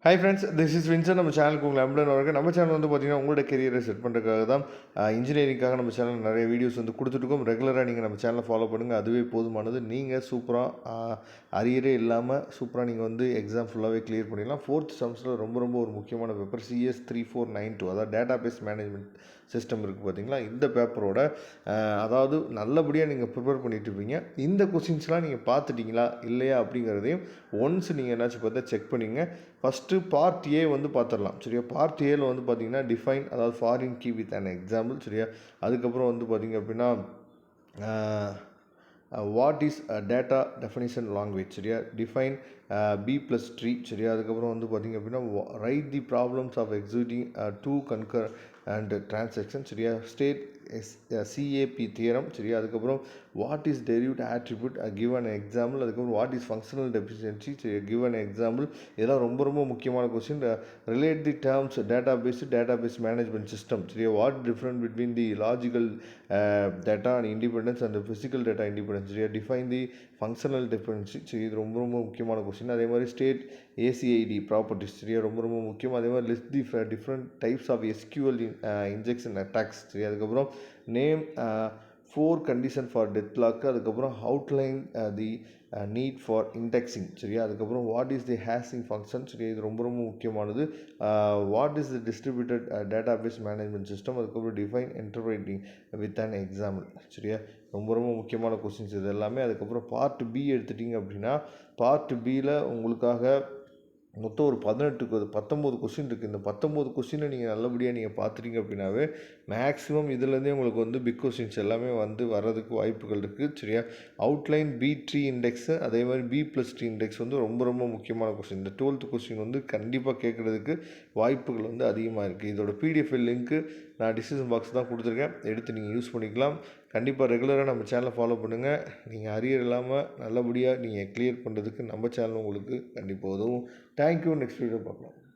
Hi friends, this is Vinson. நம்ம சேனலுக்கு உங்களை அம்புடன் வரக்கு. நம்ம சேனல் வந்து பார்த்தீங்கன்னா உங்களோட கெரியரை செட் பண்ணுறதுக்காக தான், இன்ஜினியரிங்காக நம்ம சேனல் நிறைய வீடியோஸ் வந்து கொடுத்துட்ருக்கோம். ரெகுலராக நீங்கள் நம்ம சேனலை ஃபாலோ பண்ணுங்கள், அதுவே போதுமானது. நீங்கள் சூப்பராக அரியரே இல்லாமல் சூப்பராக நீங்கள் வந்து எக்ஸாம் ஃபுல்லாகவே கிளியர் பண்ணிடலாம். 4th செமஸ்டரில் ரொம்ப ஒரு முக்கியமான பேப்பர் CS 3492, அதாவது டேட்டா பேஸ் மேனேஜ்மெண்ட் சிஸ்டம் இருக்குது பார்த்தீங்களா. இந்த பேப்பரோட அதாவது நல்லபடியாக நீங்கள் ப்ரிப்பேர் பண்ணிட்டு இருப்பீங்க. இந்த கொஸ்டின்ஸ்லாம் நீங்கள் பார்த்துட்டிங்களா இல்லையா அப்படிங்கிறதையும் ஒன்ஸ் நீங்கள் என்னாச்சும் பார்த்தா செக் பண்ணிங்க. ஃபஸ்ட்டு பார்ட் ஏ வந்து பார்த்துடலாம் சரியா. பார்ட் ஏல வந்து பார்த்தீங்கன்னா டிஃபைன், அதாவது foreign key with an example சரியா. அதுக்கப்புறம் வந்து பார்த்தீங்க அப்படின்னா what is data definition language சரியா. டிஃபைன் B+ ட்ரீ சரியா. அதுக்கப்புறம் வந்து பார்த்திங்க அப்படின்னா write the problems of executing two concur and transaction சரியா. ஸ்டேட் CAP தியரம் சரியா. அதுக்கப்புறம் what is derived attribute give an example. அதுக்கப்புறம் வாட் இஸ் ஃபங்க்ஷனல் டெஃபிஷியன்சி சரி, கிவ் அன் எக்ஸாம்பிள். இதெல்லாம் ரொம்ப முக்கியமான question. Relate the terms data base management system சரியா. What different between the logical data and independence and physical data independence சரியா. Define தி functional டிஃபரன்சி சரி, இது ரொம்ப முக்கியமான கொஸ்டின். அதே மாதிரி ஸ்டேட் ACID ப்ராப்பர்ட்டிஸ் சரியா, ரொம்ப முக்கியம். அதே மாதிரி list the different types of SQL injection attacks சரி. அதுக்கப்புறம் name 4 condition for deadlock. அதுக்கப்புறம் outline the need for indexing சரியா. அதுக்கப்புறம் what is the hashing function சரியா, இது ரொம்ப முக்கியமானது. What is the distributed data base management system. அதுக்கப்புறம் define interpreting with an example சரியா. ரொம்ப முக்கியமான கொஸ்டின்ஸ் இது எல்லாமே. அதுக்கப்புறம் பார்ட் பி எடுத்துட்டிங்க அப்படின்னா, பார்ட் பியில் உங்களுக்காக மொத்தம் ஒரு 19 கொஸ்டின் இருக்குது. இந்த 19 கொஸ்டினை நீங்கள் நல்லபடியாக பார்த்துட்டீங்க அப்படின்னாவே மேக்ஸிமம் இதுலேருந்தே உங்களுக்கு வந்து பிக் கொஸ்டின்ஸ் எல்லாமே வந்து வர்றதுக்கு வாய்ப்புகள் இருக்குது சரியா. அவுட்லைன் B3 இண்டெக்ஸு, அதே மாதிரி B+T இண்டெக்ஸ் வந்து ரொம்ப முக்கியமான கொஸ்டின். இந்த 12th கொஸ்டின் வந்து கண்டிப்பாக கேட்குறதுக்கு வாய்ப்புகள் வந்து அதிகமாக இருக்குது. இதோட PDF லிங்க்கு நான் டிஸ்கிரிப்ஷன் பாக்ஸ் தான் கொடுத்துருக்கேன், எடுத்து நீங்கள் யூஸ் பண்ணிக்கலாம். கண்டிப்பாக ரெகுலராக நம்ம சேனலை ஃபாலோ பண்ணுங்கள். நீங்கள் அரியர் இல்லாமல் நல்லபடியாக நீங்கள் கிளியர் பண்ணுறதுக்கு நம்ம சேனல் உங்களுக்கு கண்டிப்பாக உதவும். தேங்க்யூ. நெக்ஸ்ட் வீடியோ பார்க்கலாம்.